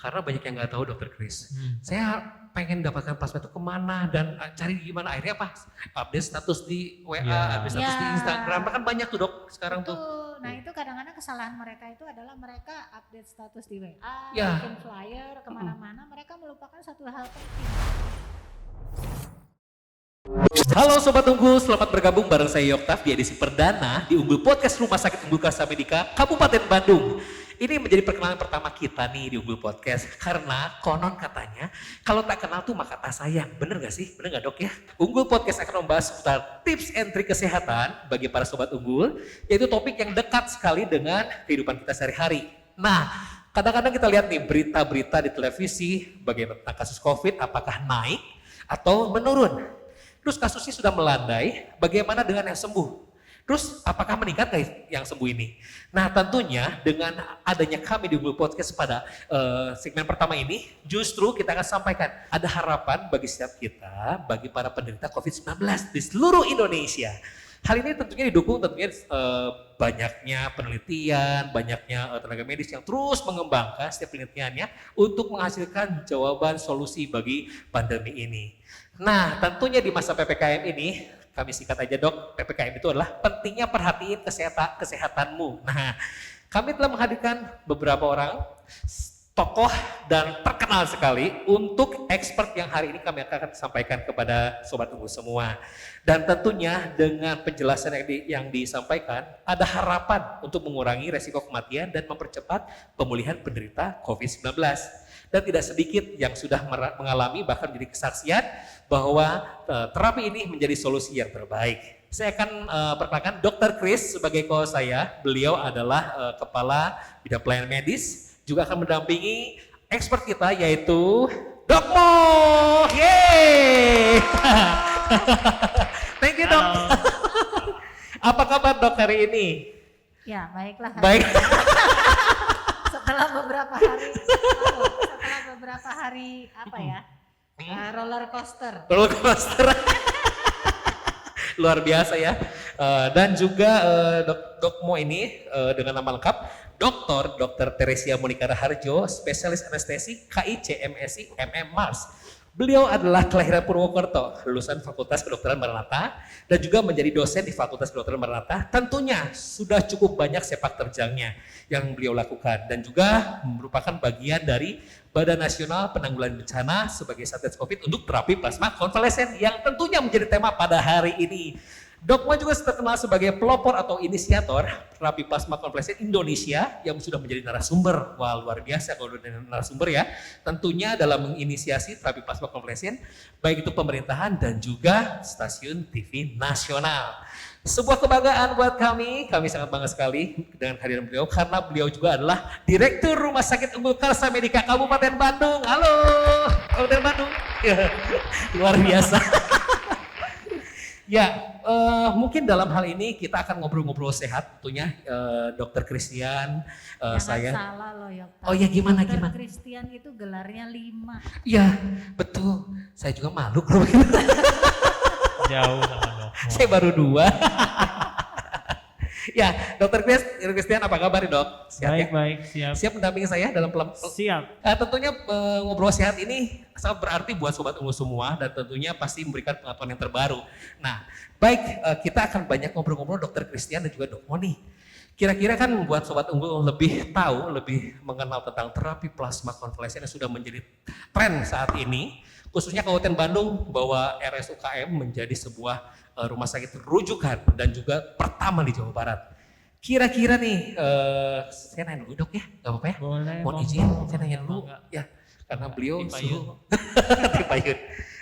karena banyak yang nggak tahu Dokter Chris. Saya pengen dapatkan plasma itu kemana dan cari gimana, akhirnya apa? Update status di WA, update status di Instagram, kan banyak tuh dok sekarang tuh. Nah itu kadang-kadang kesalahan mereka itu adalah mereka update status di WA, bikin flyer kemana-mana, mereka melupakan satu hal penting. Halo Sobat Unggul, selamat bergabung bareng saya Yoktav di edisi perdana di Unggul Podcast Rumah Sakit Unggul Karsa Medika, Kabupaten Bandung. Ini menjadi perkenalan pertama kita nih di Unggul Podcast, karena konon katanya kalau tak kenal tuh maka tak sayang. Bener gak sih? Bener gak dok ya? Unggul Podcast akan membahas seputar tips and trik kesehatan bagi para Sobat Unggul, yaitu topik yang dekat sekali dengan kehidupan kita sehari-hari. Nah, kadang-kadang kita lihat nih berita-berita di televisi bagaimana tentang kasus COVID, apakah naik atau menurun. Terus kasusnya sudah melandai, bagaimana dengan yang sembuh? Terus apakah meningkat gak yang sembuh ini? Nah tentunya dengan adanya kami di Unggul Podcast pada segmen pertama ini, justru kita akan sampaikan ada harapan bagi setiap kita, bagi para penderita COVID-19 di seluruh Indonesia. Hal ini tentunya didukung banyaknya penelitian, banyaknya tenaga medis yang terus mengembangkan setiap penelitiannya untuk menghasilkan jawaban solusi bagi pandemi ini. Nah tentunya di masa PPKM ini, kami singkat aja dok, PPKM itu adalah pentingnya perhatiin kesehatanmu. Nah kami telah menghadirkan beberapa orang tokoh dan terkenal sekali untuk expert yang hari ini kami akan sampaikan kepada Sobat Unggul semua. Dan tentunya dengan penjelasan yang disampaikan ada harapan untuk mengurangi resiko kematian dan mempercepat pemulihan penderita COVID-19. Dan tidak sedikit yang sudah mengalami bahkan menjadi kesaksian bahwa terapi ini menjadi solusi yang terbaik. Saya akan perkenalkan Dr. Chris sebagai co-host saya. Beliau adalah kepala bidang pelayanan medis, juga akan mendampingi expert kita yaitu Dok Mo. Yeay! Thank you dok. Apa kabar dok hari ini? Ya baiklah. Baik. Setelah beberapa hari apa ya? Roller coaster. Roller coaster. Luar biasa ya. Dan juga Dok Mo ini dengan nama lengkap Dr. Teresia Monika Raharjo, spesialis anestesi KIC MSI MM Mars. Beliau adalah kelahiran Purwokerto, lulusan Fakultas Kedokteran Maranatha dan juga menjadi dosen di Fakultas Kedokteran Maranatha. Tentunya sudah cukup banyak sepak terjangnya yang beliau lakukan dan juga merupakan bagian dari Badan Nasional Penanggulangan Bencana sebagai Satgas Covid untuk terapi plasma konvalesen yang tentunya menjadi tema pada hari ini. Dok Mo juga terkenal sebagai pelopor atau inisiator terapi plasma konvalesen Indonesia yang sudah menjadi narasumber. Wah luar biasa kalau udah narasumber ya. Tentunya dalam menginisiasi terapi plasma konvalesen baik itu pemerintahan dan juga stasiun TV nasional. Sebuah kebanggaan buat kami sangat bangga sekali dengan kehadiran beliau karena beliau juga adalah Direktur Rumah Sakit Unggul Karsa Medika Kabupaten Bandung. Halo, Kabupaten Bandung. Luar biasa. Ya, mungkin dalam hal ini kita akan ngobrol-ngobrol sehat tentunya Dokter Christian, saya. Salah loh Yokta. Oh ya gimana? Dokter Christian itu gelarnya 5. Iya, betul. Saya juga malu kalau begitu. Jauh sama dok. Saya baru 2. Ya, Dokter Christian apa kabar dok? Siap ya? Baik, siap. Siap mendampingi saya dalam Siap. Tentunya ngobrol sehat ini sangat berarti buat Sobat Unggul semua dan tentunya pasti memberikan pengetahuan yang terbaru. Nah, baik kita akan banyak ngobrol-ngobrol Dokter Christian dan juga Dok Mo nih. Kira-kira kan membuat Sobat Unggul lebih tahu, lebih mengenal tentang terapi plasma konvalesen yang sudah menjadi tren saat ini. Khususnya Kabupaten Bandung bahwa RSUKM menjadi sebuah rumah sakit rujukan dan juga pertama di Jawa Barat. Kira-kira nih, saya nanya dulu dok ya, gak apa-apa ya? Boleh. Mohon izin, saya nanya dulu ya, karena beliau suruh dipayun.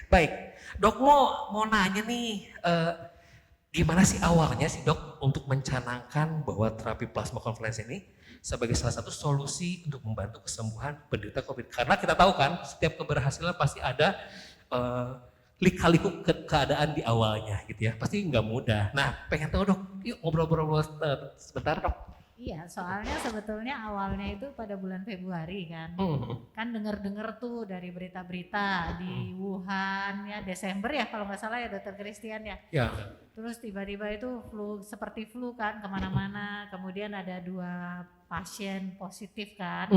Baik, dok mau nanya nih, gimana sih awalnya sih dok untuk mencanangkan bahwa terapi plasma konvalesen ini sebagai salah satu solusi untuk membantu kesembuhan penderita COVID. Karena kita tahu kan setiap keberhasilan pasti ada lika-liku keadaan di awalnya gitu ya. Pasti nggak mudah. Nah pengen tahu dok, yuk ngobrol-ngobrol sebentar dok. Iya, soalnya sebetulnya awalnya itu pada bulan Februari kan. Kan dengar-dengar tuh dari berita-berita di Wuhan ya, Desember ya kalau nggak salah ya Dokter Christian ya. Ya. Terus tiba-tiba itu seperti flu kan kemana-mana. Kemudian ada 2 pasien positif kan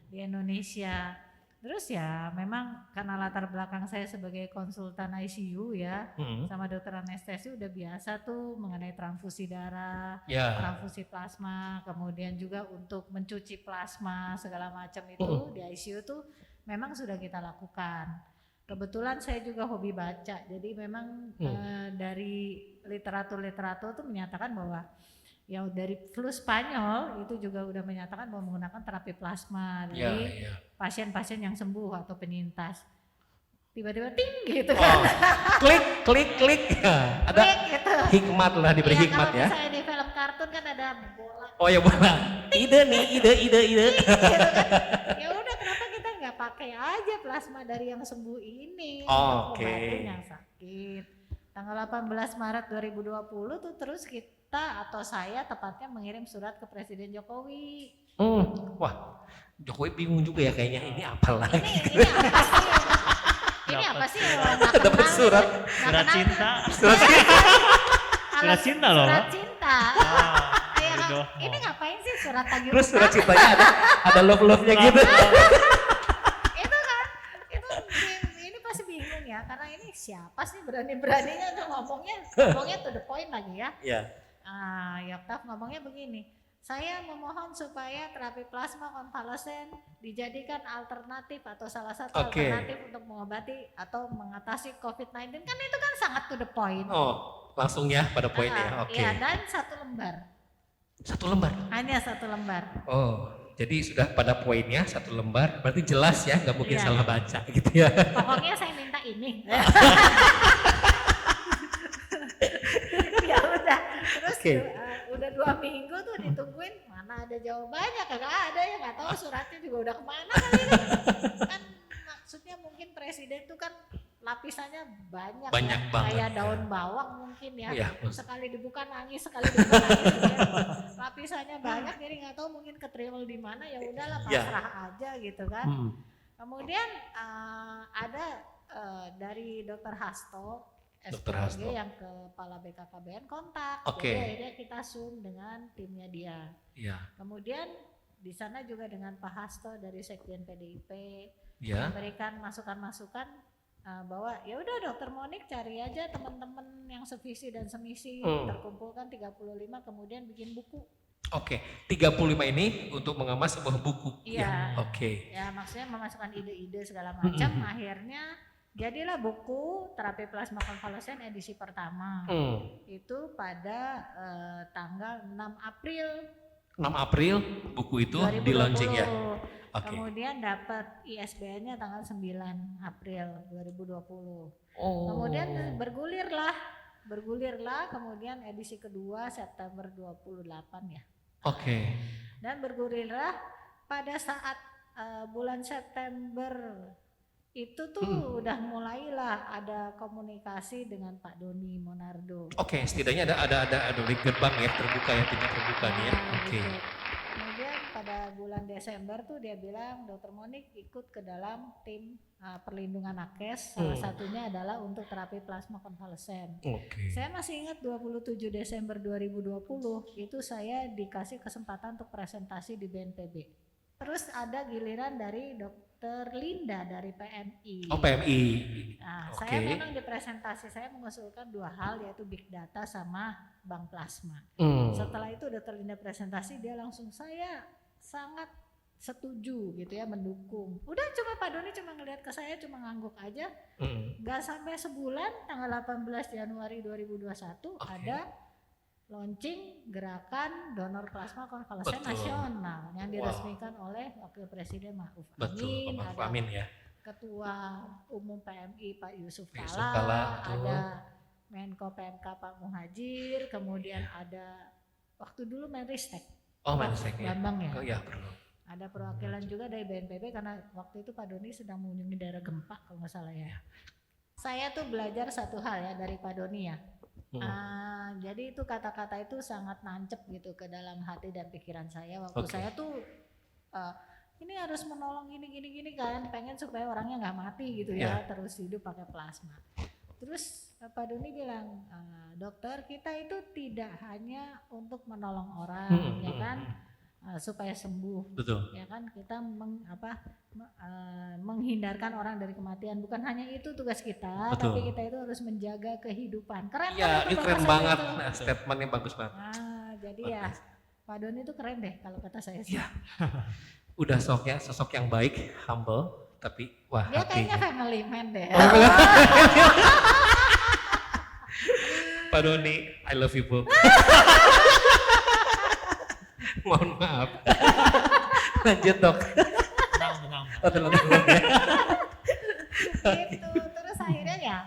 di Indonesia. Terus ya memang karena latar belakang saya sebagai konsultan ICU ya, sama dokter anestesi udah biasa tuh mengenai transfusi darah, transfusi plasma, kemudian juga untuk mencuci plasma segala macam itu di ICU tuh memang sudah kita lakukan. Kebetulan saya juga hobi baca, jadi memang dari literatur tuh menyatakan bahwa ya dari flu Spanyol itu juga udah menyatakan bahwa menggunakan terapi plasma dari pasien-pasien yang sembuh atau penyintas. Tiba-tiba ting gitu kan. Klik. Ada gitu. Hikmat lah, diberi hikmat ya. Kalau misalnya di film kartun kan ada bola. Oh ya bola. Ide. Gitu kan. Ya udah kenapa kita nggak pakai aja plasma dari yang sembuh ini untuk obatin yang sakit. Tanggal 18 Maret 2020 tuh terus kita atau saya tepatnya mengirim surat ke Presiden Jokowi. Wah, Jokowi bingung juga ya kayaknya ini apa lagi. Ini apa sih? Dapat surat. Surat cinta. Surat cinta loh. Surat cinta. Ini ngapain sih surat tagih Terus utang? surat cintanya ada love-nya gitu. Itu kan, ini pasti bingung ya, karena ini siapa sih berani-beraninya tuh ngomongnya to the point lagi ya. Iya. Yoktaf ngomongnya begini, saya memohon supaya terapi plasma konvalesen dijadikan alternatif atau salah satu alternatif untuk mengobati atau mengatasi COVID-19. Kan itu kan sangat to the point. Oh, langsung ya pada poinnya. Oke. Iya, dan 1 lembar. 1 lembar. Hanya 1 lembar. Oh, jadi sudah pada poinnya 1 lembar. Berarti jelas ya, nggak mungkin salah baca gitu ya. Pokoknya saya minta ini. Ya udah, terus udah 2 minggu tuh ditungguin, mana ada jawabannya, kagak ada ya, nggak tahu suratnya juga udah kemana kali kan maksudnya mungkin presiden tuh kan lapisannya banyak ya, kayak daun bawang mungkin ya, sekali dibuka nangis, sekali dibuka nangis ya. Lapisannya banyak, jadi nggak tahu mungkin ketril di mana, ya udahlah pasrah aja gitu kan. Kemudian ada dari Dokter Hasto SPG yang kepala BKKBN kontak, jadi akhirnya kita Zoom dengan timnya dia. Kemudian di sana juga dengan Pak Hasto dari Sekjen PDIP memberikan masukan-masukan bahwa ya udah Dokter Monik cari aja teman-teman yang sevisi dan semisi, terkumpulkan 35 kemudian bikin buku. 35 ini untuk mengemas sebuah buku. Iya. Ya maksudnya memasukkan ide-ide segala macam, akhirnya jadilah buku terapi plasma konvalesen edisi pertama. Itu pada tanggal 6 April. 6 April buku itu di launching ya. Kemudian dapat ISBN-nya tanggal 9 April 2020. Kemudian bergulirlah kemudian edisi kedua September 28 ya. Dan bergulirlah pada saat bulan September itu tuh udah mulailah ada komunikasi dengan Pak Doni Monardo. Setidaknya ada gerbang ya terbuka ya, pintu terbuka nih ya. Gitu. Kemudian pada bulan Desember tuh dia bilang Dokter Monik ikut ke dalam tim perlindungan nakes, salah satunya adalah untuk terapi plasma konvalesen. Saya masih ingat 27 Desember 2020 itu saya dikasih kesempatan untuk presentasi di BNPB. Terus ada giliran dari Dokter Linda dari PMI. PMI. Nah, saya memang di presentasi saya mengusulkan 2 hal, yaitu big data sama bank plasma. Setelah itu Dokter Linda presentasi, dia langsung saya sangat setuju gitu ya, mendukung. Udah cuma Pak Doni cuma ngelihat ke saya, cuma ngangguk aja. Gak sampai sebulan, tanggal 18 Januari 2021 ada launching gerakan donor plasma konvalesen nasional yang diresmikan oleh Wakil Presiden Ma'ruf Amin. Amin ya. Ketua Umum PMI Pak Yusuf Kalla, ada Menko PMK Pak Muhajir, kemudian ada waktu dulu Menristek. Menristek ya. Bambang ya. Ada perwakilan juga dari BNPB karena waktu itu Pak Doni sedang mengunjungi daerah gempa kalau nggak salah ya. Saya tuh belajar satu hal ya dari Pak Doni ya. Jadi itu kata-kata itu sangat nancep gitu ke dalam hati dan pikiran saya waktu Oke. saya tuh ini harus menolong gini kan, pengen supaya orangnya nggak mati gitu ya, terus hidup pakai plasma. Terus Pak Doni bilang, dokter kita itu tidak hanya untuk menolong orang ya kan, supaya sembuh. Betul. Ya kan kita menghindarkan orang dari kematian, bukan hanya itu tugas kita. Betul. Tapi kita itu harus menjaga kehidupan. Keren Iya, kan itu keren bahasa banget. itu? Nah, statementnya bagus banget. Jadi ya Pak Doni itu keren deh kalau kata saya sih. Iya. Udah sosok yang baik, humble, tapi wah Dia kayaknya hatinya. family man deh. Pak Doni, I love you, Bu. Mohon maaf. Lanjut, Dok. Tenang. Oh, tenang ya. Gitu. Terus akhirnya ya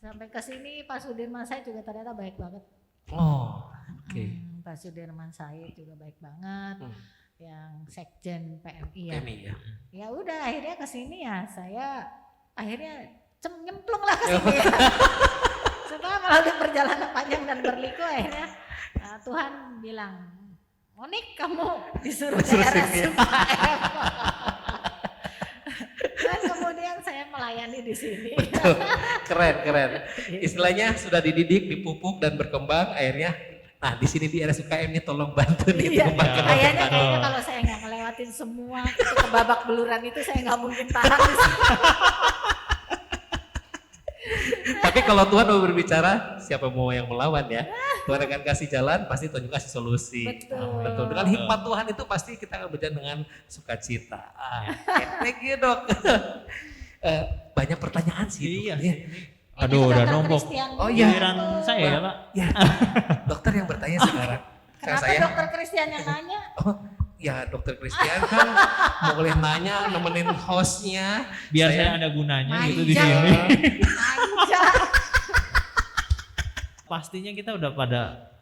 sampai ke sini Pak Sudirman Said juga ternyata baik banget. Oh, oke. Pak Sudirman Said juga baik banget. Yang Sekjen PMI ya. PMI ya. Ya udah akhirnya ke sini ya saya akhirnya nyemplung lah ke sini. Setelah melalui perjalanan panjang dan berliku akhirnya Tuhan bilang, Monik kamu disuruh ke RSUKM. Dan kemudian saya melayani di sini. Keren. Istilahnya sudah dididik, dipupuk dan berkembang akhirnya. Nah, di sini di RSUKM ini tolong bantu nih Iya, kembangkan. kayaknya kalau saya nggak ngelewatin semua itu ke babak beluran itu saya nggak mungkin tahan di sini. Tapi kalau Tuhan mau berbicara, siapa mau yang melawan ya? Tuhan akan kasih jalan, pasti Tuhan juga kasih solusi. Betul. Dengan hikmat Tuhan itu pasti kita akan berjalan dengan sukacita. Thank you, Dok. Banyak pertanyaan sih. Iya Dok. sih. Ini Aduh, udah dokter nombok. Christian Oh iya. Giliran saya ya, Pak. Ya, dokter yang bertanya sekarang. Kenapa Saya, dokter Christian yang nanya? oh ya dokter Christian kan boleh nanya, nemenin hostnya. Biar saya ada gunanya gitu di Manja. sini. Manja. Pastinya kita udah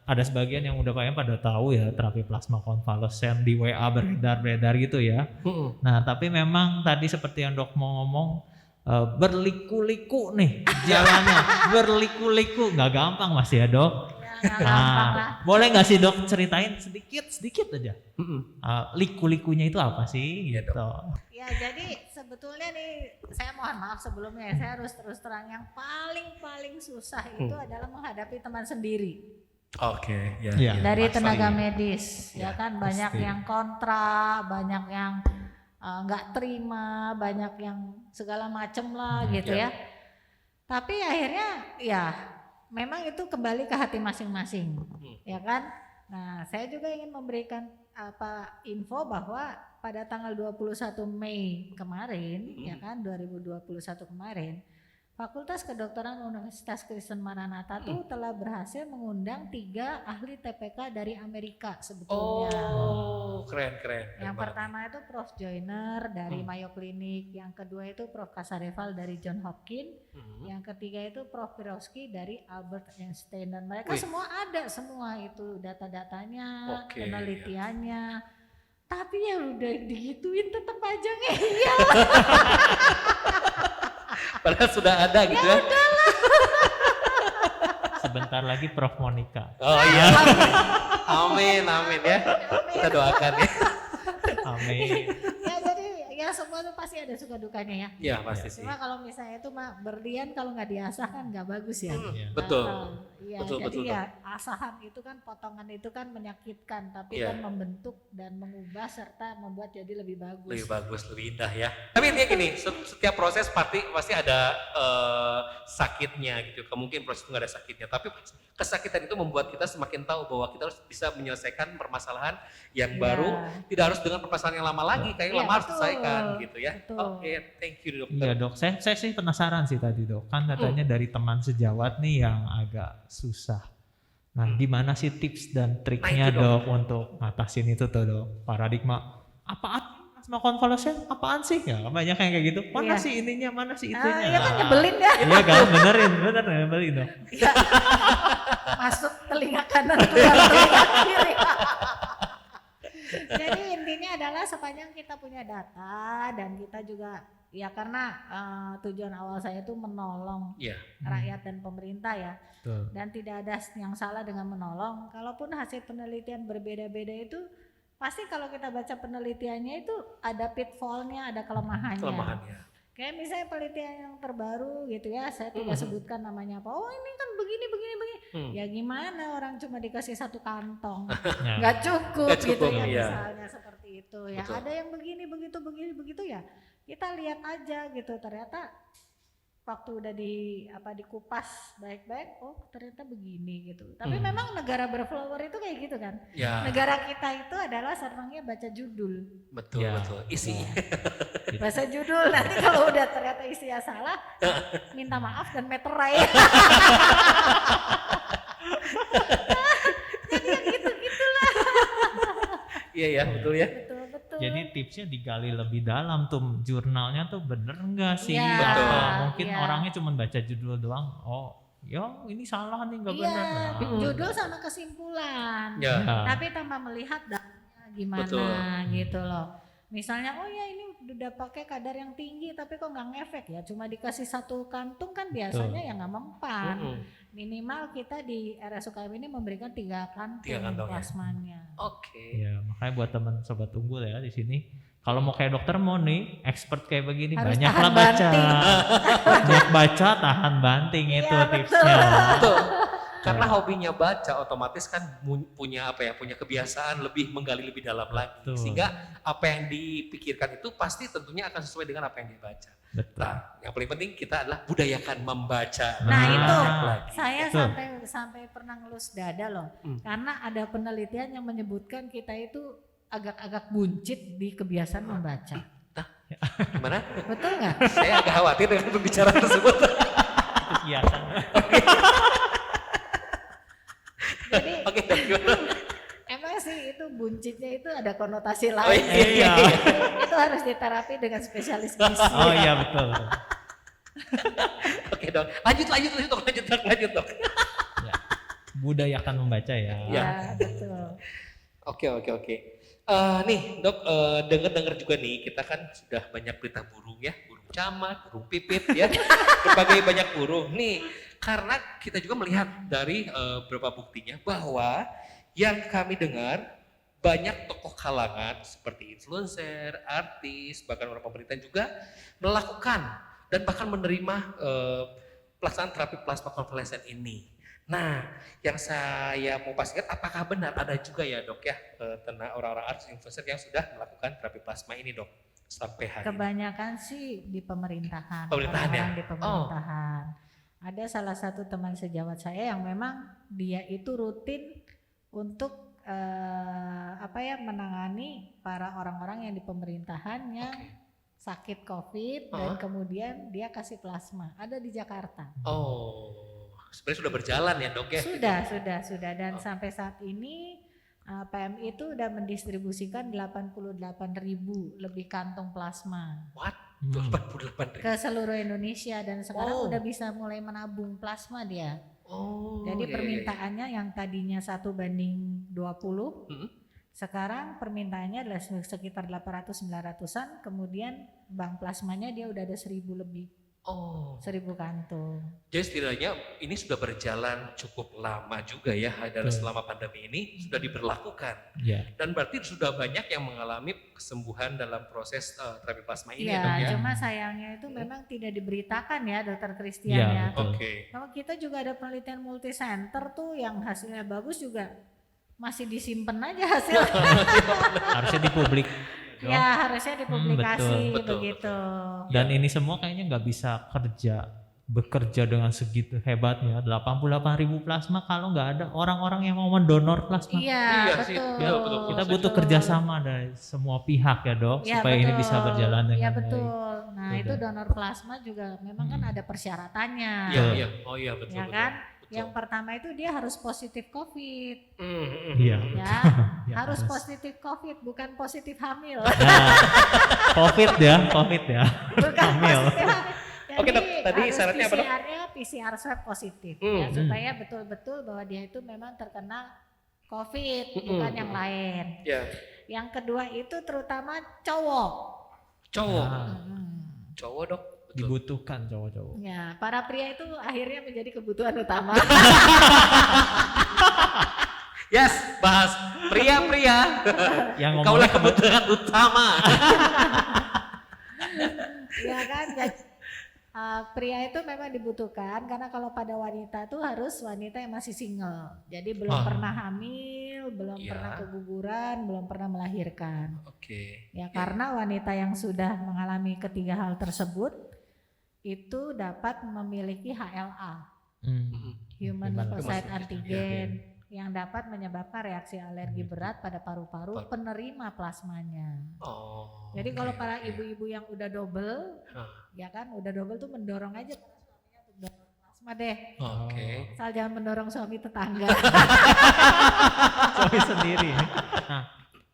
ada sebagian yang udah pada tahu ya terapi plasma konvalesen di WA beredar gitu ya. Nah, tapi memang tadi seperti yang Dok mau ngomong, berliku-liku nih jalannya, berliku-liku, nggak gampang Mas ya Dok. Ya, nggak gampang lah. Boleh nggak sih Dok ceritain sedikit aja, liku-likunya itu apa sih Iya, gitu? Ya jadi sebetulnya nih saya mohon maaf sebelumnya saya harus terus terang yang paling susah itu adalah menghadapi teman sendiri. Oke, ya. Iya. Dari pasti. tenaga medis Ya, ya kan banyak pasti. yang kontra, banyak yang nggak terima, banyak yang segala macem lah gitu ya. Tapi akhirnya ya memang itu kembali ke hati masing-masing, ya kan. Nah saya juga ingin memberikan info bahwa pada tanggal 21 Mei kemarin, ya kan 2021 kemarin, Fakultas Kedokteran Universitas Kristen Maranatha tuh telah berhasil mengundang 3 ahli TPK dari Amerika sebetulnya. Oh, keren. Yang pertama itu Prof. Joyner dari Mayo Clinic, yang kedua itu Prof. Kasareval dari John Hopkins, yang ketiga itu Prof. Pirowski dari Albert Einstein, dan mereka semua ada semua itu data-datanya, penelitiannya. Tapi ya udah digituin tetap aja ngeyel. Padahal sudah ada gitu ya. Sebentar lagi Prof Monica. Oh iya. Amin ya. Kita doakan ya. Amin. Ya jadi ya semua tuh pasti ada suka dukanya ya. Iya pasti sih. Cuma kalau misalnya itu mah berlian kalau nggak diasah kan nggak bagus ya. Betul. Iya, Betul, jadi betul, ya asahan itu kan potongan itu kan menyakitkan, tapi kan membentuk dan mengubah serta membuat jadi lebih bagus. Lebih bagus, lebih indah ya. Tapi intinya gini, setiap proses pasti ada sakitnya gitu. Mungkin proses itu nggak ada sakitnya, tapi kesakitan itu membuat kita semakin tahu bahwa kita harus bisa menyelesaikan permasalahan yang baru, tidak harus dengan permasalahan yang lama lagi, kayak lama harus selesaikan gitu ya. Oke, thank you dokter. Iya Dok, saya sih penasaran sih tadi Dok, kan katanya dari teman sejawat nih yang agak susah. Nah gimana sih tips dan triknya Dok untuk ngatasin itu tuh Dok, paradigma apaan plasma konvalesen apaan sih ya, banyak yang kayak gitu, mana sih ininya, mana sih itunya. Iya kan nyebelin ya. Iya kan, bener nyebelin Dok. Iya. Masuk telinga kanan keluar telinga kiri. Jadi intinya adalah sepanjang kita punya data dan kita juga ya karena tujuan awal saya itu menolong Iya. rakyat dan pemerintah ya. Betul. Dan tidak ada yang salah dengan menolong. Kalaupun hasil penelitian berbeda-beda itu pasti kalau kita baca penelitiannya itu ada pitfallnya, ada kelemahannya. Kelemahannya. Kayak misalnya penelitian yang terbaru gitu ya, saya tidak sebutkan namanya apa. Oh ini kan begini. Ya gimana orang cuma dikasih satu kantong, Ya. nggak cukup Nggak gitu cukup, ya iya. misalnya seperti itu ya. Betul. Ada yang begini begitu ya. Kita lihat aja gitu, ternyata waktu udah dikupas baik-baik, oh ternyata begini gitu. Tapi memang negara berflower itu kayak gitu kan. Ya, Negara kita itu adalah senangnya baca judul. betul Ya. betul. Isinya. Baca judul nanti kalau udah ternyata isinya salah, minta maaf dan meterai. Jadi yang gitu-gitulah. Iya ya, betul ya. Betul. Jadi tipsnya digali lebih dalam tuh jurnalnya tuh bener enggak sih? Iya, Betul. Apa mungkin iya. orangnya cuma baca judul doang. Oh, ya ini salah nih nggak Iya, benar. Nah, judul sama kesimpulan. Ya. Tapi tanpa melihat datanya gimana Betul. gitu loh. Misalnya, oh ya ini udah pakai kadar yang tinggi tapi kok nggak ngefek ya, cuma dikasih satu kantung kan biasanya ya nggak mempan. Minimal kita di RSUKM ini memberikan 3 kantung, Tiga kantong, ya. plasmanya. Oke. Ya, makanya buat teman sobat unggul ya di sini. Kalau mau kayak dokter mau nih, expert kayak begini, Harus banyaklah tahan baca. banting. Banyak baca, tahan banting itu Iya, betul. tipsnya. Betul. Karena hobinya baca otomatis kan punya kebiasaan lebih menggali lebih dalam lagi. Betul. Sehingga apa yang dipikirkan itu pasti tentunya akan sesuai dengan apa yang dibaca. Betul. Nah, yang paling penting kita adalah budayakan membaca. Nah, lebih itu banyak lagi. saya Betul. sampai pernah ngelus dada loh. Karena ada penelitian yang menyebutkan kita itu agak-agak buncit di kebiasaan membaca. Gimana? Betul nggak? Saya agak khawatir dengan pembicaraan tersebut. Itu kiasan. Jadi Oke, Dok, gimana? emang sih itu buncitnya itu ada konotasi Oh lain. iya. Itu harus diterapi dengan spesialis gizi. Oh iya betul. Oke, Dok. Lanjut, Dok. Ya. Budayakan membaca ya. Ya. Ya, betul. Oke. Nih, Dok, dengar juga nih, kita kan sudah banyak berita burung ya, burung camat, burung pipit ya, berbagai banyak burung. Nih, karena kita juga melihat dari beberapa buktinya bahwa yang kami dengar banyak tokoh kalangan seperti influencer, artis, bahkan orang pemerintah juga melakukan dan bahkan menerima pelaksanaan terapi plasma konvalesen ini. Nah, yang saya mau pastikan apakah benar ada juga ya Dok ya tentang orang-orang artis influencer yang sudah melakukan terapi plasma ini Dok sampai hari ini. Kebanyakan sih di pemerintahan. Pemerintahan ya? Orang-orang di pemerintahan. Ada salah satu teman sejawat saya yang memang dia itu rutin untuk menangani para orang-orang yang di pemerintahan yang sakit COVID dan kemudian dia kasih plasma. Ada di Jakarta. Oh, sebenarnya sudah berjalan ya Dok ya? Sudah dan sampai saat ini PMI itu udah mendistribusikan 88.000 lebih kantong plasma What? 88.000. ke seluruh Indonesia dan sekarang udah bisa mulai menabung plasma dia. Oh. Jadi iya. permintaannya yang tadinya 1:20, sekarang permintaannya adalah sekitar 800-900an, kemudian bank plasmanya dia udah ada 1.000 lebih. Oh. 1.000 kantung. Jadi setidaknya ini sudah berjalan cukup lama juga ya, dan selama pandemi ini sudah diberlakukan. Ya. Dan berarti sudah banyak yang mengalami kesembuhan dalam proses terapi plasma ini Iya, ya Dok ya? cuma sayangnya itu memang tidak diberitakan ya Dokter Christian Iya, ya. betul. Oke. Kalau kita juga ada penelitian multicenter tuh yang hasilnya bagus juga masih disimpan aja hasilnya. Harusnya di publik. Ya harusnya dipublikasi betul, begitu. Dan ini semua kayaknya nggak bisa bekerja dengan segitu hebatnya. 88.000 plasma kalau nggak ada orang-orang yang mau mendonor plasma. Iya, sih, betul. betul. Kita butuh kerjasama dari semua pihak ya Dok, Ya, supaya ini betul. bisa berjalan dengan Ya baik. betul. Nah Betul. itu donor plasma juga memang kan ada persyaratannya. Iya. Oh iya betul. Ya betul. kan? Betul. Yang pertama itu dia harus positif COVID. Iya. Ya, Ya, harus positif COVID, bukan positif hamil. Nah, COVID ya. Bukan Hamil. positif hamil. Jadi Oke, Dok, tadi harus syaratnya apa, Dok? PCR-nya PCR swab positif ya, supaya betul-betul bahwa dia itu memang terkena COVID, bukan yang lain. Ya. Yang kedua itu terutama cowok. Cowok. Nah, Cowok dok. Betul. Dibutuhkan cowok-cowok. Ya, para pria itu akhirnya menjadi kebutuhan utama. Yes, bahas pria-pria. Yang Kaulah ngomongnya kebutuhan utama. Ya kan, pria itu memang dibutuhkan karena kalau pada wanita tuh harus wanita yang masih single. Jadi belum pernah hamil, belum Iya. pernah keguguran, belum pernah melahirkan. Oke. Ya karena wanita yang sudah mengalami ketiga hal tersebut itu dapat memiliki HLA, Human Human Lymphocyte Lymphocyte Antigen, yang dapat menyebabkan reaksi alergi berat pada paru-paru penerima plasmanya. Oh. Jadi kalau oke, para oke. ibu-ibu yang udah double, Hah. ya kan udah double tuh mendorong aja suaminya untuk donor plasma deh. Oke. Asal jangan mendorong suami tetangga. Suami sendiri. Nah,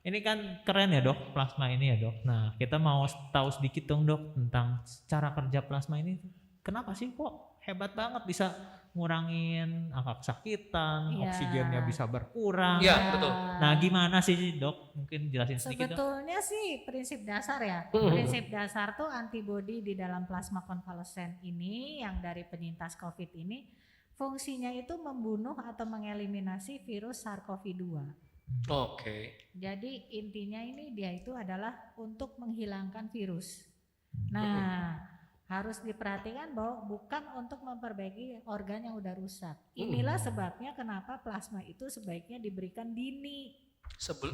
ini kan keren ya dok, plasma ini ya dok. Nah, kita mau tahu sedikit dong dok tentang cara kerja plasma ini. Kenapa sih kok hebat banget bisa ngurangin angka kesakitan, Iya. oksigennya bisa berkurang. Iya, betul. Nah, gimana sih dok? Mungkin jelasin sedikit dok. Sebetulnya sih prinsip dasar ya. Hmm. Prinsip dasar tuh antibodi di dalam plasma konvalesen ini yang dari penyintas COVID ini fungsinya itu membunuh atau mengeliminasi virus SARS-CoV-2. Oke. Jadi intinya ini dia itu adalah untuk menghilangkan virus. Nah, harus diperhatikan bahwa bukan untuk memperbaiki organ yang udah rusak. Inilah sebabnya kenapa plasma itu sebaiknya diberikan dini. Sebelum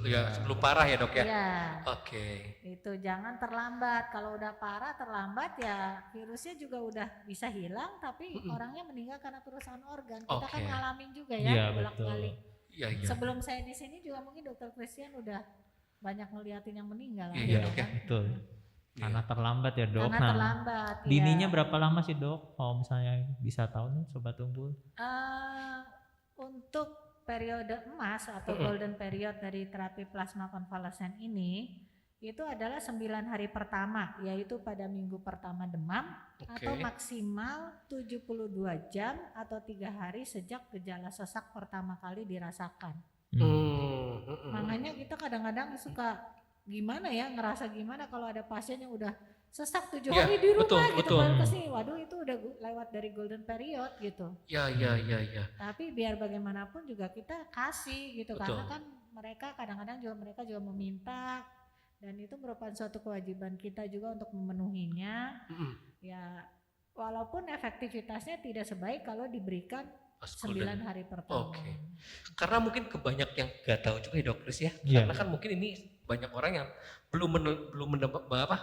parah ya dok ya. Ya, Oke. itu jangan terlambat. Kalau udah parah terlambat ya virusnya juga udah bisa hilang, tapi orangnya meninggal karena kerusakan organ. Kita kan Oke. ngalamin juga Iya, ya betul. bolak-balik. Iya iya. Sebelum saya di sini juga mungkin dokter Christian udah banyak ngeliatin yang meninggal. Iya, akhirnya dok, ya. kan. Betul. Karena terlambat ya dok. Karena Nah, terlambat. ya. dininya berapa lama sih dok? Kalau misalnya bisa tahu nih sobat unggul. Untuk periode emas atau golden period dari terapi plasma konvalesen ini itu adalah 9 hari pertama, yaitu pada minggu pertama demam atau maksimal 72 jam atau 3 hari sejak gejala sesak pertama kali dirasakan. Makanya kita kadang-kadang suka gimana ya, ngerasa gimana kalau ada pasien yang udah sesak 7 Ya, hari di rumah betul, gitu, betul. baru kesini, waduh itu udah lewat dari golden period gitu. Iya iya iya iya. Tapi biar bagaimanapun juga kita kasih gitu, Betul. karena kan mereka kadang-kadang juga mereka juga meminta dan itu merupakan suatu kewajiban kita juga untuk memenuhinya. Ya walaupun efektivitasnya tidak sebaik kalau diberikan 9 hari pertama. Oke. Karena mungkin kebanyak yang gak tahu juga ya dok Chris ya. Iya. Karena kan mungkin ini banyak orang yang belum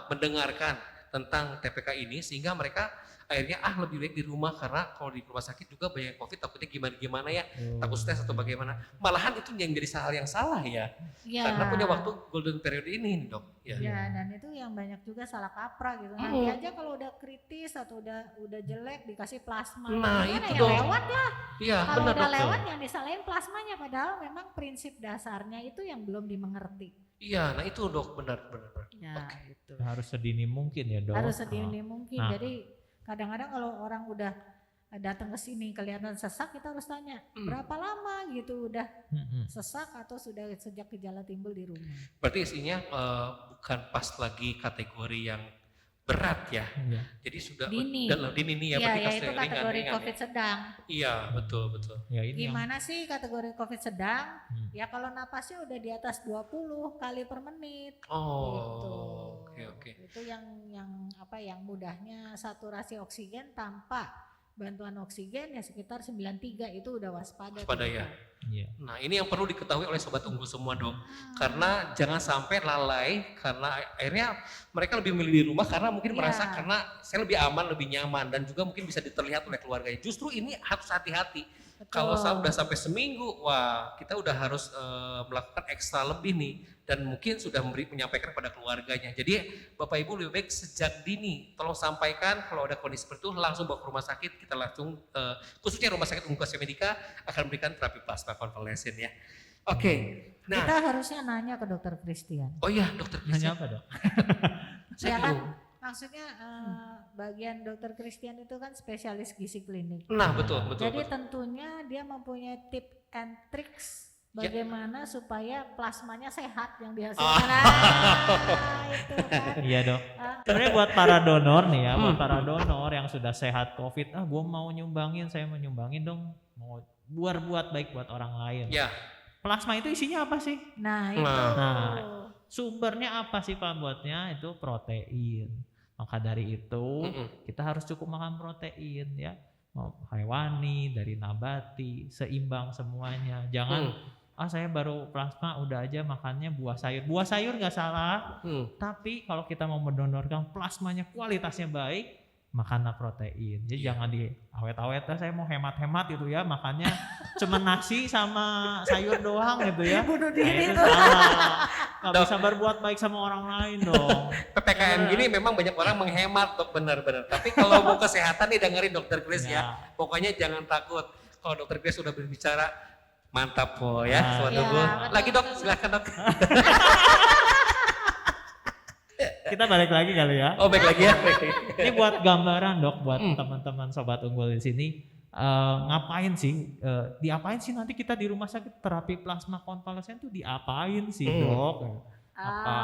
mendengarkan tentang TPK ini sehingga mereka akhirnya lebih baik di rumah karena kalau di rumah sakit juga banyak COVID takutnya gimana ya, takut stres atau bagaimana. Malahan itu yang jadi hal yang salah ya. Ya. Karena punya waktu golden period ini dok. Ya. Ya, dan itu yang banyak juga salah kaprah gitu. Nanti aja kalau udah kritis atau udah jelek dikasih plasma. Nah, Gimana itu ya, dong. lewat lah. Iya Kalau benar udah dok. lewat yang disalahin plasmanya, padahal memang prinsip dasarnya itu yang belum dimengerti. Iya, nah itu dok benar. Ya, gitu. Harus sedini mungkin ya dok. Harus sedini mungkin. Nah. Jadi kadang-kadang kalau orang udah datang ke sini kelihatan sesak, kita harus tanya berapa lama gitu udah sesak atau sudah sejak gejala timbul di rumah. Berarti isinya bukan pas lagi kategori yang berat ya. Iya. Jadi sudah Dini. dini nih ya, Iya, berarti yaitu kategori ringan-ringan COVID sedang. Iya, betul. Ya ini yang Gimana sih kategori COVID sedang? Ya kalau napasnya udah di atas 20 kali per menit. Oh, Gitu. oke. Itu yang yang mudahnya saturasi oksigen tanpa bantuan oksigen ya sekitar 93 itu udah waspada. Waspada ya. Iya. Nah, ini yang perlu diketahui oleh sobat unggul semua dong. Karena jangan sampai lalai karena akhirnya mereka lebih memilih di rumah karena mungkin Iya. merasa karena saya lebih aman, lebih nyaman dan juga mungkin bisa terlihat oleh keluarganya. Justru ini harus hati-hati. Betul. Kalau udah sampai seminggu, wah kita udah harus melakukan ekstra lebih nih dan mungkin sudah menyampaikan kepada keluarganya. Jadi Bapak Ibu lebih baik sejak dini tolong sampaikan kalau ada kondisi seperti itu langsung bawa ke rumah sakit, kita langsung khususnya Rumah Sakit Unggul Kasih Medika akan memberikan terapi plasma konvalesen ya. Oke. Nah, Kita harusnya nanya ke dokter Christian. oh iya dokter Nanya Christian. apa dok? Saya Ya kan? bingung. Maksudnya bagian dokter Christian itu kan spesialis gizi klinik. Nah betul. Jadi tentunya dia mempunyai tips and tricks bagaimana supaya plasmanya sehat yang Oh. dihasilkan. Nah, itu kan. Iya dok. Sebenarnya buat para donor nih ya, buat para donor yang sudah sehat COVID, gue mau nyumbangin, saya mau nyumbangin dong, mau buat baik buat orang lain. Ya. Plasma itu isinya apa sih? Nah, itu. Nah, sumbernya apa sih Pak buatnya? Itu protein. Maka dari itu kita harus cukup makan protein ya. Mau hewani, dari nabati, seimbang semuanya. Jangan saya baru plasma udah aja makannya buah sayur. Buah sayur nggak salah, tapi kalau kita mau mendonorkan plasmanya kualitasnya baik, makanlah protein. Jadi jangan di awet-awet, saya mau hemat-hemat gitu ya, makannya cuma nasi sama sayur doang gitu ya. Bunuh diri itu tuh. salah. Nggak bisa berbuat baik sama orang lain dong. PPKM gini memang banyak orang menghemat dok, benar-benar. Tapi kalau mau kesehatan nih dengerin dokter Chris ya. Pokoknya jangan takut. Kalau dokter Chris sudah berbicara, mantap po ya. Sobat Tunggu. Lagi dok, silakan dok. Kita balik lagi kali ya. Oh baik lagi ya. Ini buat gambaran dok, buat teman-teman sobat unggul di sini. Ngapain sih? Diapain sih nanti kita di rumah sakit terapi plasma konvalesen tuh diapain sih dok? Apa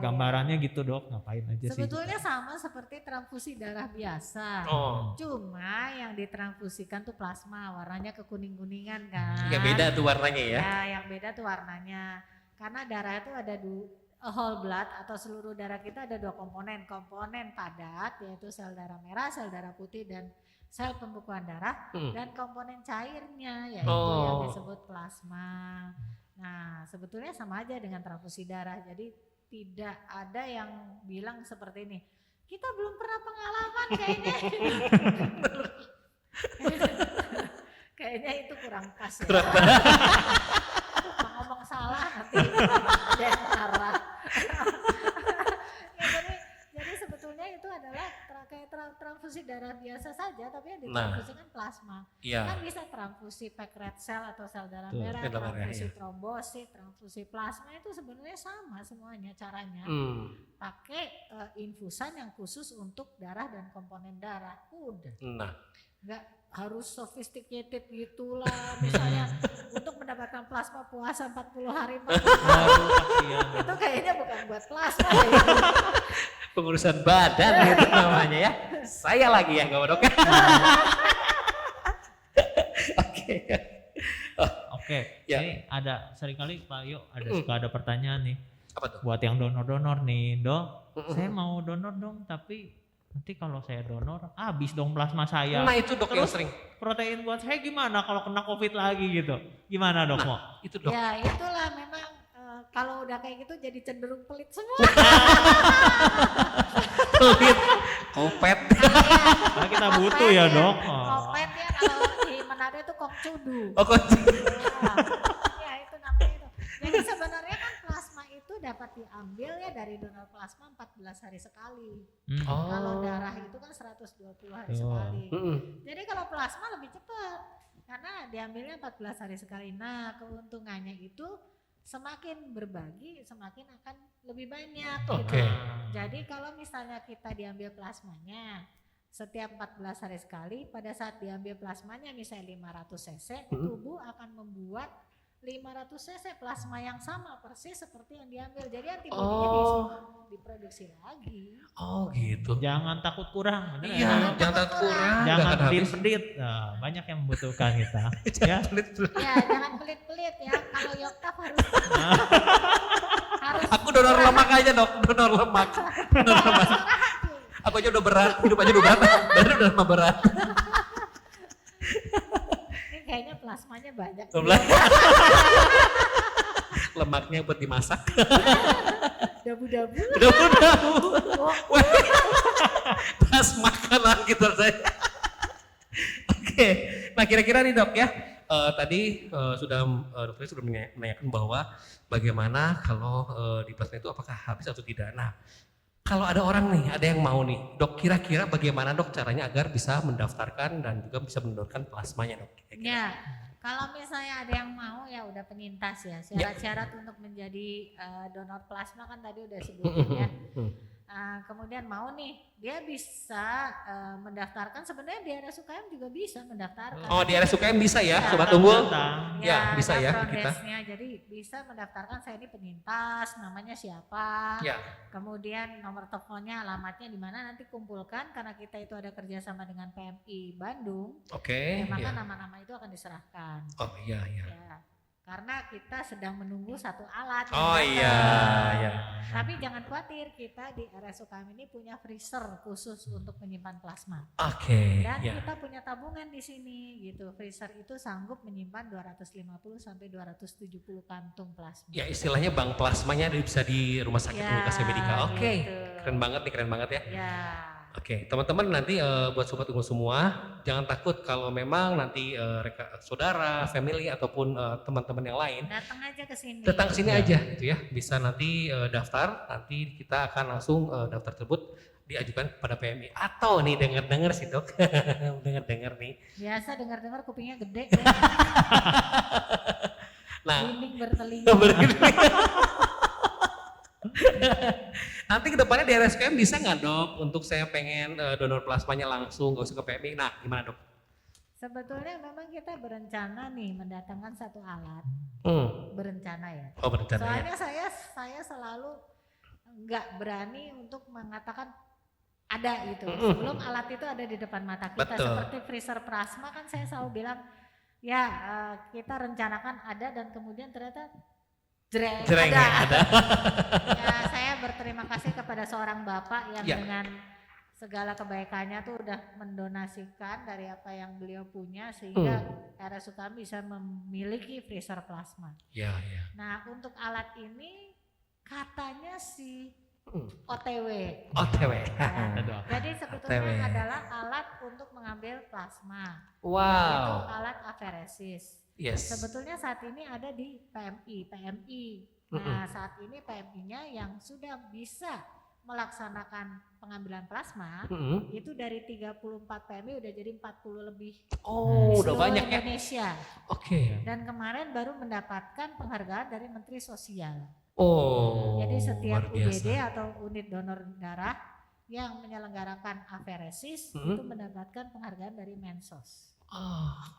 gambarannya gitu dok? Ngapain aja sih? Sebetulnya sama seperti transfusi darah biasa. Cuma yang ditransfusikan tuh plasma, warnanya kekuning-kuningan kan. Yang beda tuh warnanya ya. Ya, yang beda tuh warnanya. Karena darah itu ada whole blood atau seluruh darah kita ada dua komponen. Komponen padat yaitu sel darah merah, sel darah putih dan sel pembekuan darah, dan komponen cairnya yaitu yang disebut plasma. Nah, sebetulnya sama aja dengan transfusi darah. Jadi tidak ada yang bilang seperti ini. Kita belum pernah pengalaman kayaknya. Kayaknya itu kurang pas ya. Ngomong salah nanti ada yang marah. Jadi sebetulnya itu adalah kayak transfusi darah biasa saja, tapi yang ditransfusikan plasma. Kan bisa transfusi packed red cell atau sel darah merah, transfusi trombosit, transfusi plasma, itu sebenarnya sama semuanya caranya. Pakai infusan yang khusus untuk darah dan komponen darah. Udah. Nggak harus sophisticated gitulah, misalnya untuk mendapatkan plasma puasa 40 hari 40 hari. Itu kayaknya bukan buat plasma ya. Pengurusan badan itu namanya ya. Saya lagi yang gak dok. Oke. Ini ada seringkali Pak Yo suka ada pertanyaan nih. Apa tuh? Buat yang donor-donor nih, dok. Saya mau donor dong, tapi nanti kalau saya donor habis dong plasma saya. Nah itu dok yang Terus sering. protein buat saya gimana kalau kena COVID lagi gitu? Gimana dok? Itu dok. Ya itulah memang kalau udah kayak gitu jadi cenderung pelit semua. Pelit, kopet. Karena kita butuh ya dok. Kopet ya, kalau di Manado itu kokcudu. Ya itu namanya itu. Jadi sebenarnya kan plasma itu dapat diambil ya dari donor plasma 14 hari sekali. Kalau darah itu kan 120 hari sekali. Jadi kalau plasma lebih cepat karena diambilnya 14 hari sekali. Nah keuntungannya itu semakin berbagi semakin akan lebih banyak gitu. Jadi kalau misalnya kita diambil plasmanya setiap 14 hari sekali, pada saat diambil plasmanya misalnya 500 cc, tubuh akan membuat 500 cc plasma yang sama persis seperti yang diambil. Jadi antibodinya bisa diproduksi lagi. Oh gitu. Jangan takut kurang. Bener Iya, ya? jangan takut kurang. Jangan pelit-pelit. Nah, banyak yang membutuhkan kita. Ya. Ya jangan pelit-pelit ya. Kalau Yoktaf harus Aku donor lemak aja dok, donor lemak. Aku aja udah berat, hidup aja udah berat, baru udah mah berat. Ini kayaknya plasmanya banyak. Lemaknya buat dimasak. Dabu-dabu. Pas makanan gitu saya. Oke, nah kira-kira nih dok ya, tadi dokter sudah menanyakan bahwa bagaimana kalau di plasma itu apakah habis atau tidak. Nah, kalau ada orang nih, ada yang mau nih, dok kira-kira bagaimana dok caranya agar bisa mendaftarkan dan juga bisa mendonorkan plasmanya dok? Ya, kalau misalnya ada yang mau ya udah penyintas ya. Syarat-syarat untuk menjadi donor plasma kan tadi udah sebutin ya. kemudian mau nih, dia bisa mendaftarkan, sebenarnya di RSUKM juga bisa mendaftarkan. Oh, di RSUKM bisa ya, Bisa. Sobat Unggul? Datang. Ya, bisa ya front kita. desk-nya. Jadi bisa mendaftarkan, saya ini penyintas, namanya siapa, Ya. kemudian nomor teleponnya, alamatnya di mana, nanti kumpulkan karena kita itu ada kerjasama dengan PMI Bandung. Oke. Maka Ya. nama-nama itu akan diserahkan. Oh iya, iya. Ya, karena kita sedang menunggu satu alat. yang Oh datang. iya, iya. Tapi jangan khawatir, kita di RSUKM ini punya freezer khusus untuk menyimpan plasma. Oke, Dan ya. kita punya tabungan di sini gitu. Freezer itu sanggup menyimpan 250 sampai 270 kantung plasma. Ya istilahnya bank plasmanya bisa di Rumah Sakit Unggul Kasih Medika. Oke, gitu. keren banget nih, keren banget ya. Ya. Oke, teman-teman nanti buat Sobat Unggul semua, jangan takut kalau memang nanti saudara, family ataupun teman-teman yang lain Datang aja ke sini. datang sini aja gitu ya. Bisa nanti daftar, nanti kita akan langsung daftar tersebut diajukan kepada PMI. Atau nih dengar-dengar sih Dok, dengar-dengar nih. Biasa dengar-dengar kupingnya gede. Nah, Dinding bertelinga. nanti kedepannya di RSUKM bisa nggak Dok untuk saya pengen donor plasmanya langsung, nggak usah ke PMI. Nah, gimana Dok? Sebetulnya memang kita berencana nih mendatangkan satu alat. Berencana ya. Oh berencana ya. Soalnya saya selalu nggak berani untuk mengatakan ada gitu. Sebelum alat itu ada di depan mata kita. Betul. Seperti freezer plasma kan saya selalu bilang ya kita rencanakan ada dan kemudian ternyata Jreng ada. ya, ada. Ya, saya berterima kasih kepada seorang bapak yang Ya. dengan segala kebaikannya tuh udah mendonasikan dari apa yang beliau punya sehingga RSUKM bisa memiliki freezer plasma. Ya, ya. Nah untuk alat ini katanya sih OTW. OTW. Ya. Jadi sebetulnya OTW. adalah alat untuk mengambil plasma. Itu Wow. alat aferesis. Yes. Sebetulnya saat ini ada di PMI. Nah saat ini PMI-nya yang sudah bisa melaksanakan pengambilan plasma itu dari 34 PMI udah jadi 40 lebih. Oh, udah Seluruh banyak ya. Indonesia. Oke. Dan kemarin baru mendapatkan penghargaan dari Menteri Sosial. Oh. Jadi setiap luar biasa. UGD atau unit donor darah yang menyelenggarakan aferesis itu mendapatkan penghargaan dari Mensos.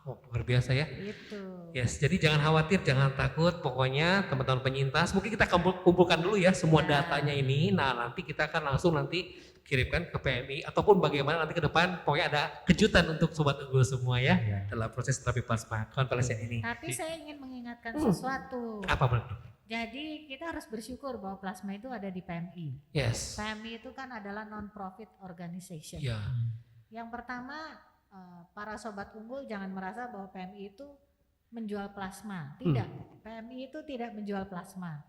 Luar biasa ya. Itu. Yes, jadi jangan khawatir, jangan takut. Pokoknya teman-teman penyintas, mungkin kita kumpulkan dulu ya semua Ya. datanya ini. Nah, nanti kita akan langsung nanti kirimkan ke PMI ataupun bagaimana nanti ke depan. Pokoknya ada kejutan untuk Sobat Unggul semua ya dalam proses terapi plasma konvalesen ini. Tapi saya ingin mengingatkan sesuatu. Apa benar? Jadi kita harus bersyukur bahwa plasma itu ada di PMI. Yes. PMI itu kan adalah non-profit organization. Ya. Yang pertama, para sobat unggul jangan merasa bahwa PMI itu menjual plasma. Tidak, PMI itu tidak menjual plasma.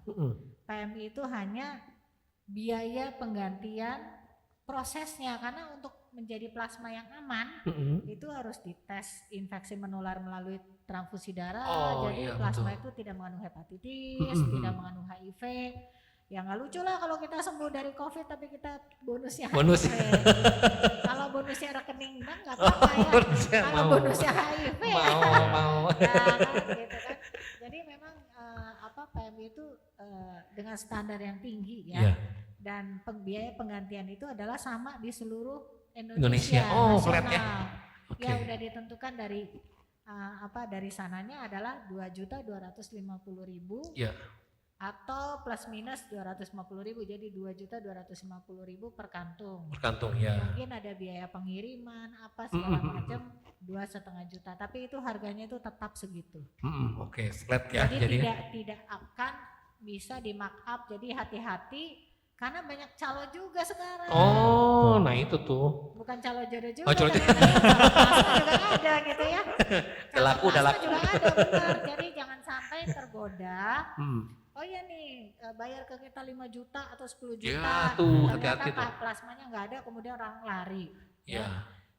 PMI itu hanya biaya penggantian prosesnya, karena untuk menjadi plasma yang aman itu harus dites infeksi menular melalui transfusi darah. Jadi iya, plasma betul. itu tidak mengandung hepatitis, tidak mengandung HIV. Ya nggak lucu lah kalau kita sembuh dari COVID tapi kita bonusnya Bonus. HIV. Kalau bonusnya rekening bank nggak apa-apa ya. bonusnya Kalau mau. bonusnya HIV ya. Mau. Nah, kan, gitu kan. Jadi memang PMI itu dengan standar yang tinggi ya. Iya. Dan biaya penggantian itu adalah sama di seluruh Indonesia. Indonesia. Oh, nasional. flat ya. Oke. Ya udah ditentukan dari dari sananya adalah 2.250.000 Iya. atau plus minus 250.000, jadi 2.250.000 per kantung. Berkantung ya. Mungkin ada biaya pengiriman apa segala macam 2,5 juta, tapi itu harganya itu tetap segitu. Oke, flat ya. Jadi tidak akan bisa di markup, jadi hati-hati karena banyak calo juga sekarang. Oh, nah itu tuh. Bukan calo jodoh juga. Oh, calo jodoh. Plasma juga ada gitu ya. Udah laku, udah Plasma laku. juga ada benar. Jadi jangan sampai tergoda. Oh iya nih, bayar ke kita 5 juta atau 10 juta. Ya, tuh, ternyata hati-hati tuh. plasmanya nggak ada, kemudian orang lari. Ya.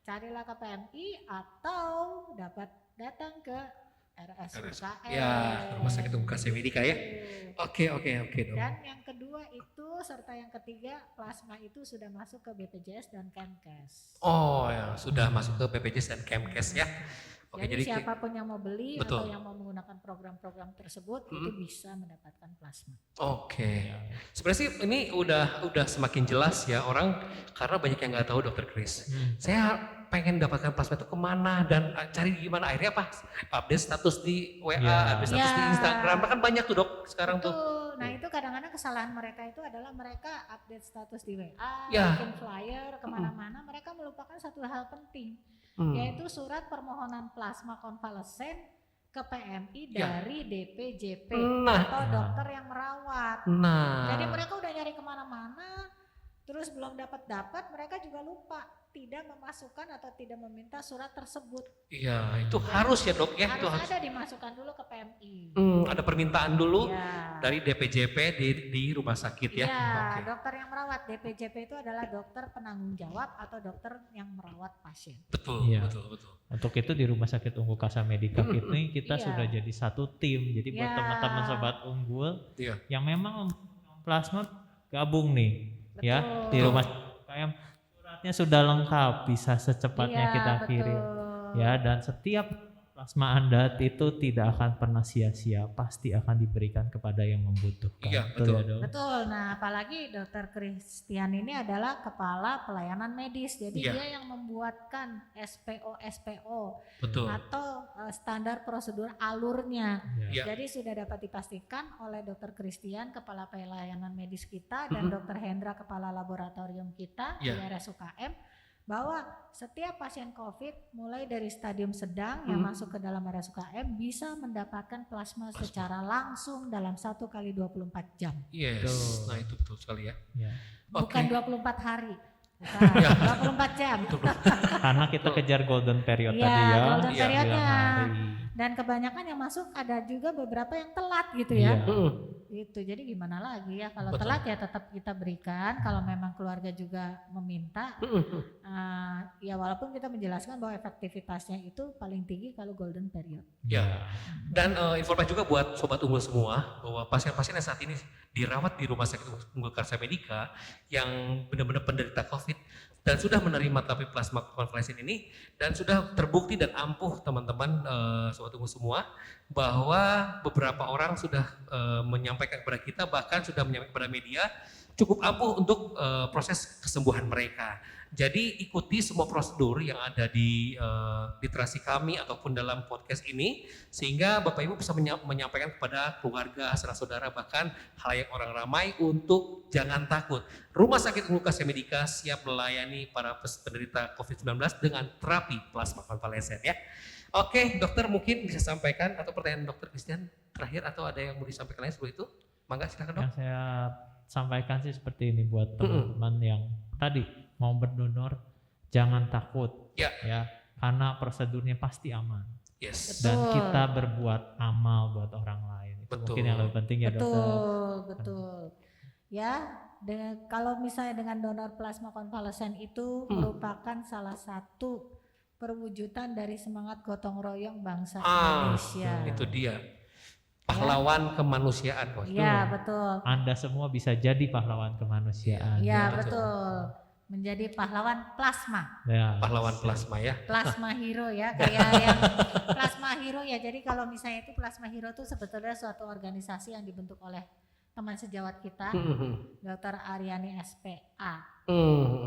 Carilah ke PMI atau dapat datang ke RSUKM. Ya, Rumah Sakit Umum Kasih Medika ya. Oke dong. Dan yang kedua itu serta yang ketiga, plasma itu sudah masuk ke BPJS dan Kemkes. Oh ya, sudah masuk ke BPJS dan Kemkes ya. Oke, Jadi siapapun yang mau beli betul. atau yang mau menggunakan program-program tersebut itu bisa mendapatkan plasma. Oke. Sebenarnya sih ini udah semakin jelas ya orang, karena banyak yang nggak tahu Dokter Chris. Saya pengen dapatkan plasma itu kemana dan cari gimana, akhirnya apa? Update status di WA, Ya. update status di Ya. Instagram, kan banyak tuh Dok sekarang tuh. Betul. Nah itu kadang-kadang kesalahan mereka itu adalah mereka update status di WA, Ya. bikin flyer kemana-mana, mereka melupakan satu hal penting, Hmm. yaitu surat permohonan plasma konvalesen ke PMI Ya. dari DPJP Nah. atau dokter yang merawat. Nah. Jadi mereka udah nyari kemana-mana, terus belum dapat, mereka juga lupa tidak memasukkan atau tidak meminta surat tersebut. Iya, itu harus ya Dok ya, itu Harus harus. ada dimasukkan dulu ke PMI. Ada permintaan dulu Ya. dari DPJP di rumah sakit ya. Iya, Oke. dokter yang merawat. DPJP itu adalah dokter penanggung jawab atau dokter yang merawat pasien. Betul, Iya. betul. Untuk itu di Rumah Sakit Unggul Kasa Medika ini kita Iya. sudah jadi satu tim. Jadi buat Iya. teman-teman sobat unggul Iya. yang memang plasma gabung nih ya di Betul. rumah UKM, suratnya sudah lengkap, bisa secepatnya Iya, kita betul. kirim ya, dan setiap plasma Anda itu tidak akan pernah sia-sia, pasti akan diberikan kepada yang membutuhkan. Iya, Betul ya, betul. Dok? Betul. Nah, apalagi Dokter Christian ini adalah kepala pelayanan medis. Jadi Iya. dia yang membuatkan SPO Betul. atau standar prosedur alurnya. Iya. Jadi sudah dapat dipastikan oleh Dokter Christian, kepala pelayanan medis kita, dan Dokter Hendra, kepala laboratorium kita di Iya. RSUKM, bahwa setiap pasien COVID mulai dari stadium sedang yang masuk ke dalam RSUKM bisa mendapatkan plasma secara langsung dalam 1 kali 24 jam. Yes. Betul. Nah, itu betul sekali ya. Ya. Bukan Oke. 24 hari. Bukan, Ya. 24 jam. Karena kita kejar golden period Iya, tadi ya. golden Iya. periodnya. 9 hari. Dan kebanyakan yang masuk ada juga beberapa yang telat gitu ya. Iya. Itu jadi gimana lagi ya, kalau Betul. telat ya tetap kita berikan, kalau memang keluarga juga meminta, ya walaupun kita menjelaskan bahwa efektivitasnya itu paling tinggi kalau golden period. Ya. Dan informasi juga buat sobat unggul semua bahwa pasien-pasien yang saat ini dirawat di Rumah Sakit Unggul Karsa Medika yang benar-benar penderita COVID dan sudah menerima terapi plasma konvalesen ini dan sudah terbukti dan ampuh teman-teman sobat unggul semua bahwa beberapa orang sudah menyampaikan kepada kita, bahkan sudah menyampaikan kepada media, cukup ampuh untuk proses kesembuhan mereka. Jadi ikuti semua prosedur yang ada di literasi kami ataupun dalam podcast ini, sehingga Bapak Ibu bisa menyampaikan kepada keluarga, saudara-saudara, bahkan halayak orang ramai untuk jangan takut. Rumah Sakit Unggul Karsa Medika siap melayani para penderita COVID-19 dengan terapi plasma konvalesen ya. Oke, dokter mungkin bisa sampaikan atau pertanyaan Dokter Christian terakhir atau ada yang mau disampaikan lain sebelum itu? Mangga silakan Dok. Yang saya sampaikan sih seperti ini buat teman-teman yang tadi mau berdonor, jangan takut Ya. karena prosedurnya pasti aman Yes. dan Betul. kita berbuat amal buat orang lain. Itu Betul. mungkin yang lebih penting ya, Dokter. Betul. Ya, kalau misalnya dengan donor plasma konvalesen itu merupakan salah satu perwujudan dari semangat gotong royong bangsa Indonesia. Itu dia. Pahlawan kemanusiaan. Bos. Iya, betul. Anda semua bisa jadi pahlawan kemanusiaan. Ya, betul. betul. Menjadi pahlawan plasma. Ya. Pahlawan plasma ya. Plasma hero ya, kayak yang plasma hero ya. Jadi kalau misalnya itu plasma hero itu sebetulnya suatu organisasi yang dibentuk oleh teman sejawat kita, Dr. Aryani SPA.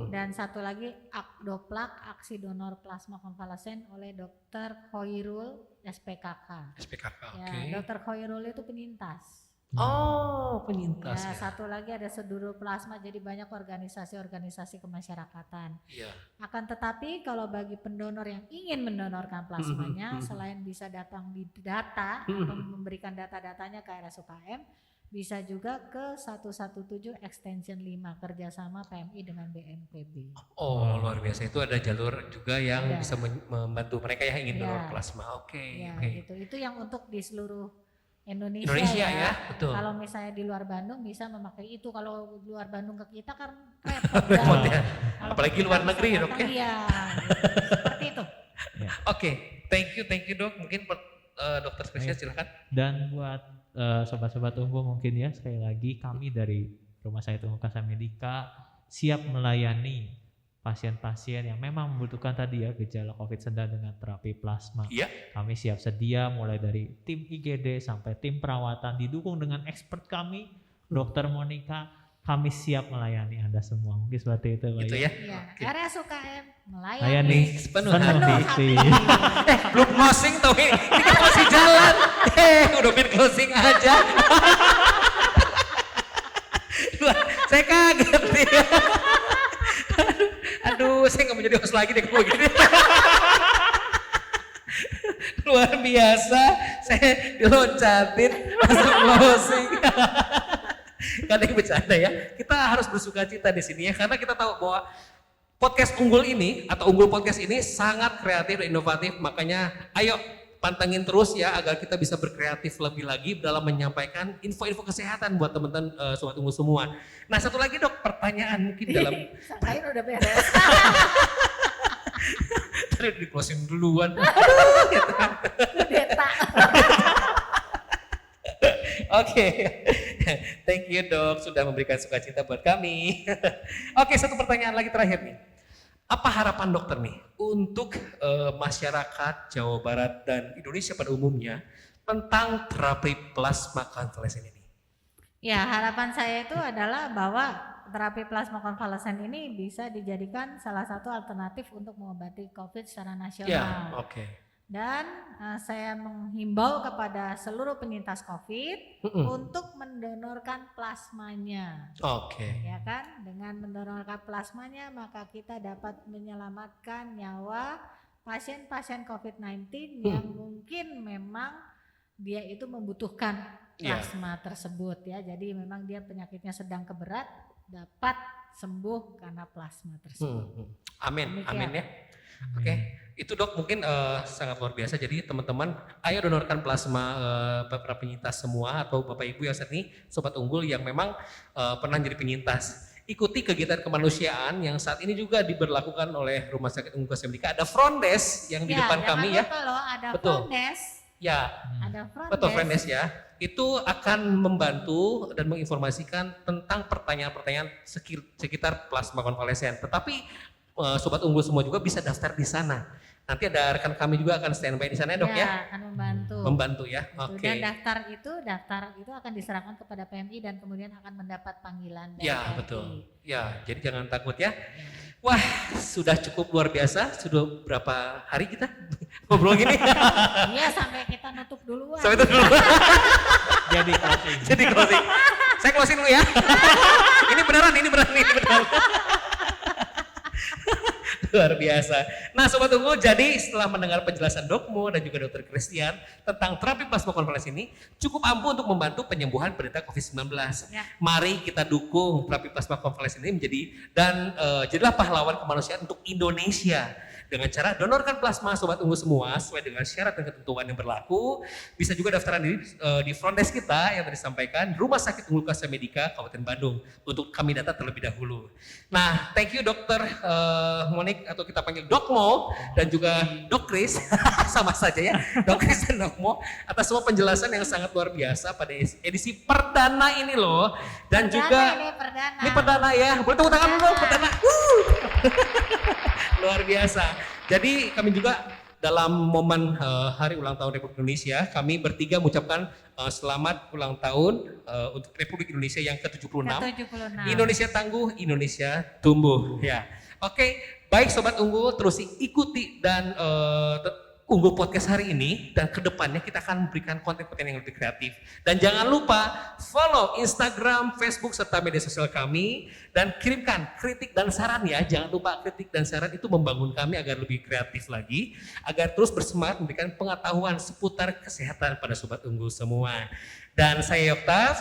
Dan satu lagi Akdoplak, Aksi Donor Plasma Konvalesen oleh Dr. Khoirul SPKK. SPKK, Ya, oke. Dr. Khoirul itu penyintas. Oh, penyintas Ya, ya. satu lagi ada Sedulur Plasma, jadi banyak organisasi-organisasi kemasyarakatan. Iya. Akan tetapi kalau bagi pendonor yang ingin mendonorkan plasmanya, selain bisa datang di data atau memberikan data-datanya ke RSUKM, bisa juga ke 117 Extension 5 kerjasama PMI dengan BNPB. Oh, luar biasa. Itu ada jalur juga yang Ada. bisa membantu mereka yang ingin Ya. donor plasma. Oke, Ya, oke. itu yang untuk di seluruh Indonesia, Indonesia ya, betul. Kalau misalnya di luar Bandung bisa memakai itu. Kalau luar Bandung ke kita kan repot. Repot kan? ya. Kalau Apalagi kita luar bisa negeri, Dok, datang, ya. Iya, seperti itu. Oke, thank you Dok. Mungkin Dokter spesialis silakan. Dan buat sobat-sobat unggul mungkin ya, sekali lagi kami dari Rumah Sakit Unggul Karsa Medika siap melayani pasien-pasien yang memang membutuhkan tadi ya gejala COVID sedang dengan terapi plasma. Iya. Kami siap sedia mulai dari tim IGD sampai tim perawatan didukung dengan expert kami, Dr. Monica. Kami siap melayani Anda semua. Mungkin seperti itu Pak. Gitu ya. Iya, Oke. RSUKM melayani. Layani Sepenuh sepenuh hati. hati. Belum closing tau ini kan masih jalan. Udah main closing aja. Wah, saya kaget nih. Aduh, saya gak mau jadi host lagi deh kalau gini. Luar biasa, saya diloncatin masuk closing. Gak ada yang bercanda ya. Kita harus bersuka cita di sini ya, karena kita tahu bahwa podcast unggul ini atau unggul podcast ini sangat kreatif dan inovatif. Makanya ayo pantengin terus ya agar kita bisa berkreatif lebih lagi dalam menyampaikan info-info kesehatan buat teman-teman sobat unggul semua. Nah, satu lagi Dok, pertanyaan mungkin dalam Sangkain udah beres. tadi di closing duluan. Beta. Oke, thank you Dok sudah memberikan sukacita buat kami. Oke, satu pertanyaan lagi terakhir nih. Apa harapan dokter nih untuk masyarakat Jawa Barat dan Indonesia pada umumnya tentang terapi plasma konvalesen ini? Ya, harapan saya itu adalah bahwa terapi plasma konvalesen ini bisa dijadikan salah satu alternatif untuk mengobati COVID secara nasional. Ya, oke. Dan saya menghimbau kepada seluruh penyintas COVID untuk mendonorkan plasmanya. Oke. Ya kan, dengan mendonorkan plasmanya maka kita dapat menyelamatkan nyawa pasien-pasien COVID-19 yang mungkin memang dia itu membutuhkan plasma tersebut ya. Jadi memang dia penyakitnya sedang ke berat dapat sembuh karena plasma tersebut. Amin, Demikian. amin ya. Oke, itu Dok mungkin sangat luar biasa. Jadi teman-teman, ayo donorkan plasma para penyintas semua atau Bapak Ibu yang saat ini sobat unggul yang memang pernah jadi penyintas. Ikuti kegiatan kemanusiaan yang saat ini juga diberlakukan oleh Rumah Sakit Unggul Kasembika. Ada front desk yang di depan kami ya. Lupa loh, ada Betul. front desk. Ya, Ada front betul desk. front desk ya. Itu akan membantu dan menginformasikan tentang pertanyaan-pertanyaan sekitar plasma konvalesen. Tetapi sobat unggul semua juga bisa daftar di sana. Nanti ada rekan kami juga akan standby di sana ya Dok ya. Akan membantu. Membantu ya. Gitu. Oke. Dan daftar itu akan diserahkan kepada PMI dan kemudian akan mendapat panggilan dari Ya PMI. betul. Ya, jadi jangan takut ya. Wah, sudah cukup luar biasa. Sudah berapa hari kita ngobrol gini? Iya, sampai kita nutup duluan. Sampai itu dulu. Jadi closing. Jadi closing. Saya closing dulu ya. Ini beneran. Luar biasa. Nah Sobat Unggul, jadi setelah mendengar penjelasan Dokmo dan juga Dr. Christian tentang terapi plasma konvalesen ini cukup ampuh untuk membantu penyembuhan penderita COVID-19. Ya. Mari kita dukung terapi plasma konvalesen ini jadilah pahlawan kemanusiaan untuk Indonesia. Dengan cara donorkan plasma Sobat Unggul semua sesuai dengan syarat dan ketentuan yang berlaku. Bisa juga daftaran diri di front desk kita yang tadi disampaikan Rumah Sakit Unggul Kasembika Kabupaten Bandung untuk kami data terlebih dahulu. Nah, thank you Dokter Monik atau kita panggil Dokmo dan juga Dok Chris sama saja ya, Dok Chris dan Dokmo atas semua penjelasan yang sangat luar biasa pada edisi perdana ini loh. Dan Perdana. ini perdana ya, boleh tepuk tangan dulu perdana. Luar biasa. Jadi kami juga dalam momen Hari Ulang Tahun Republik Indonesia, kami bertiga mengucapkan selamat ulang tahun untuk Republik Indonesia yang ke-76. Indonesia tangguh, Indonesia tumbuh. Ya, oke. Baik Sobat Unggul, terus ikuti dan Unggul Podcast hari ini dan kedepannya kita akan memberikan konten-konten yang lebih kreatif. Dan jangan lupa follow Instagram, Facebook, serta media sosial kami dan kirimkan kritik dan saran ya. Jangan lupa kritik dan saran itu membangun kami agar lebih kreatif lagi, agar terus bersemangat memberikan pengetahuan seputar kesehatan pada Sobat Unggul semua. Dan saya Yoktav,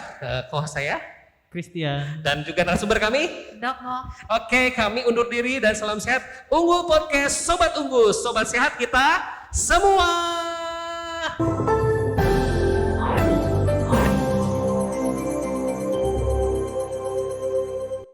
co-host saya Christian. dan juga narasumber kami. Dokmo. Oke, kami undur diri dan salam sehat. Unggul Podcast, Sobat Unggul, Sobat Sehat kita semua.